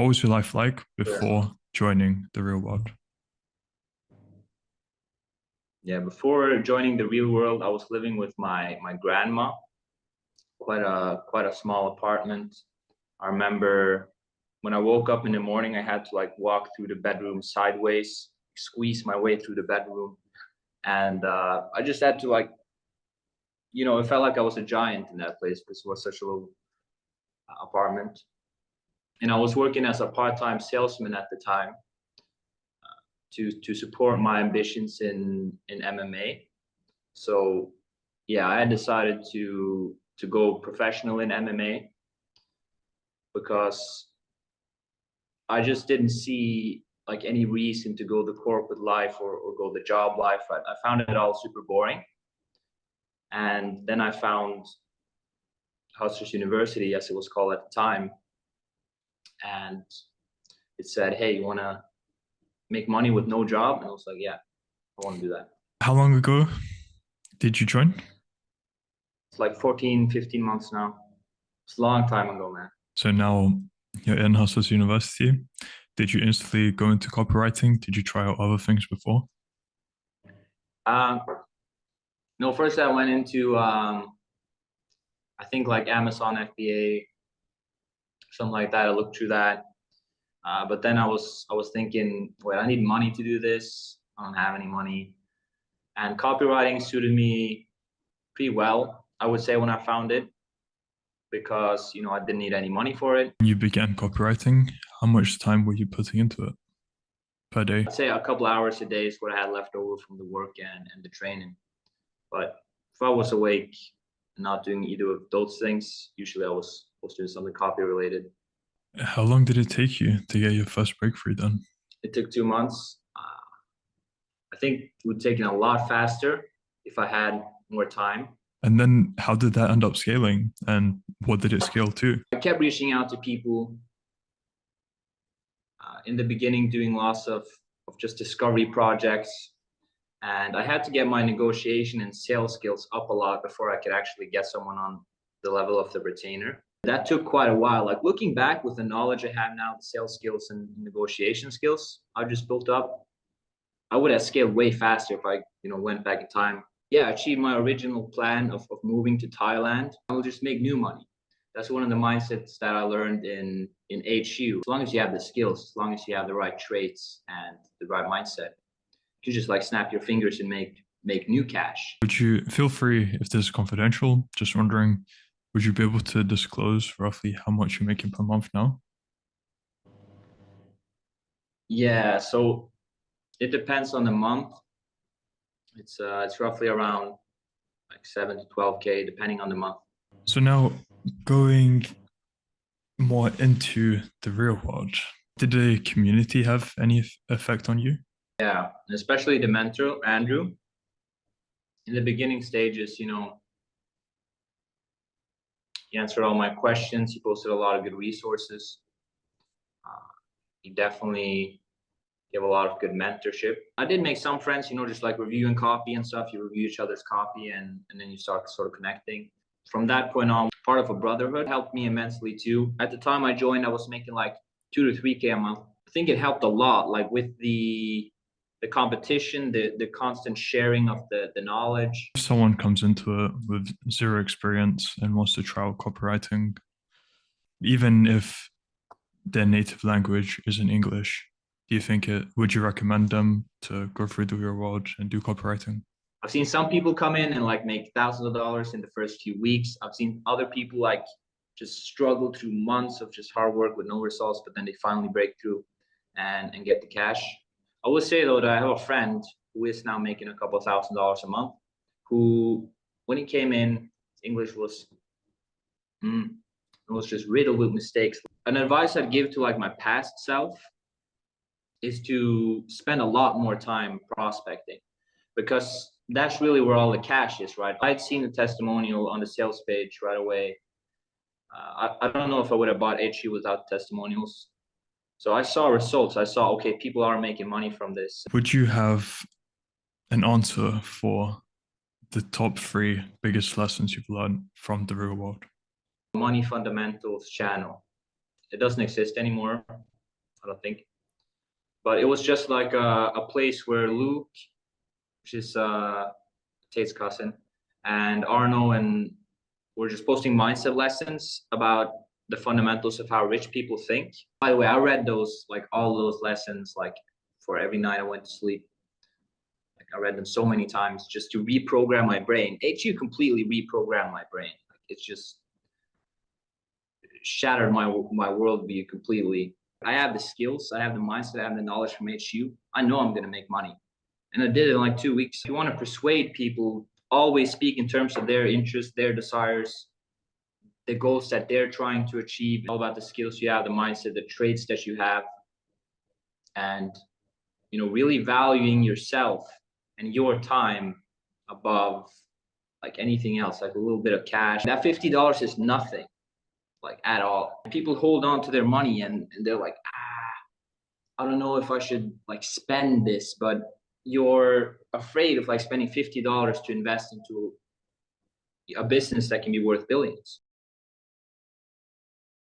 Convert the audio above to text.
What was your life like Sure. before joining the real world? Yeah, before joining the real world, I was living with my grandma, quite a small apartment. I remember when I woke up in the morning, I had to like walk through the bedroom sideways, squeeze my way through the bedroom, and I just had to it felt like I was a giant in that place because it was such a little apartment. And I was working as a part-time salesman at the time to support my ambitions in MMA. So yeah, I had decided to go professional in MMA because I just didn't see like any reason to go the corporate life or go the job life. I found it all super boring. And then I found Hustlers University, as it was called at the time, and it said, "Hey, you want to make money with no job?" And I was like, "Yeah, I want to do that." How long ago did you join? It's like 14, 15 months now. It's a long time ago, man. So now you're in Hustlers University. Did you instantly go into copywriting? Did you try out other things before? Um, no, first I went into I think like Amazon FBA, something like that. I looked through that, but then I was thinking, wait, I need money to do this. I don't have any money, and copywriting suited me pretty well, I would say, when I found it, because I didn't need any money for it. When you began copywriting, how much time were you putting into it per day? I'd say a couple hours a day is what I had left over from the work and the training. But if I was awake and not doing either of those things, usually I was doing something copy related. How long did it take you to get your first breakthrough done? It took 2 months. I think it would have taken a lot faster if I had more time. And then how did that end up scaling? And what did it scale to? I kept reaching out to people in the beginning, doing lots of just discovery projects. And I had to get my negotiation and sales skills up a lot before I could actually get someone on the level of the retainer. That took quite a while. Like looking back with the knowledge I have now, the sales skills and negotiation skills I just built up, I would have scaled way faster if I went back in time. Yeah, achieve my original plan of moving to Thailand. I will just make new money. That's one of the mindsets that I learned in HU. As long as you have the skills, as long as you have the right traits and the right mindset, you just like snap your fingers and make new cash. Would you feel free if this is confidential? Just wondering, would you be able to disclose roughly how much you're making per month now? Yeah, so it depends on the month. It's roughly around like 7 to 12K depending on the month. So now going more into the real world, did the community have any effect on you? Yeah, and especially the mentor Andrew. In the beginning stages, he answered all my questions. He posted a lot of good resources. Uh, he definitely gave a lot of good mentorship. I did make some friends, just like reviewing copy and stuff. You review each other's copy and then you start sort of connecting. From that point on, part of a brotherhood helped me immensely too. At the time I joined, I was making like 2 to 3K a month. I think it helped a lot, like with the competition, the constant sharing of the knowledge. If someone comes into it with zero experience and wants to try out copywriting, even if their native language isn't English, do you think would you recommend them to go through the real world and do copywriting? I've seen some people come in and like make thousands of dollars in the first few weeks. I've seen other people like just struggle through months of just hard work with no results, but then they finally break through and get the cash. I would say though that I have a friend who is now making a couple $1,000s a month, who when he came in, English was just riddled with mistakes. An advice I'd give to like my past self is to spend a lot more time prospecting, because that's really where all the cash is, right? I'd seen the testimonial on the sales page right away. I don't know if I would have bought HU without testimonials. So I saw results. I saw, okay, people are making money from this. Would you have an answer for the top three biggest lessons you've learned from the real world? Money fundamentals channel. It doesn't exist anymore. I don't think. But it was just like a place where Luke, which is Tate's cousin, and Arno and were just posting mindset lessons about the fundamentals of how rich people think. By the way, I read those, like all those lessons, like for every night I went to sleep. Like I read them so many times just to reprogram my brain. Actually, completely reprogram my brain. Like it's just shattered my worldview completely. I have the skills, I have the mindset, I have the knowledge from HU. I know I'm gonna make money. And I did it in like 2 weeks. If you want to persuade people, always speak in terms of their interests, their desires, the goals that they're trying to achieve, all about the skills you have, the mindset, the traits that you have, and really valuing yourself and your time above like anything else, like a little bit of cash. That $50 is nothing, like at all. People hold on to their money and they're like, I don't know if I should like spend this, but you're afraid of like spending $50 to invest into a business that can be worth billions.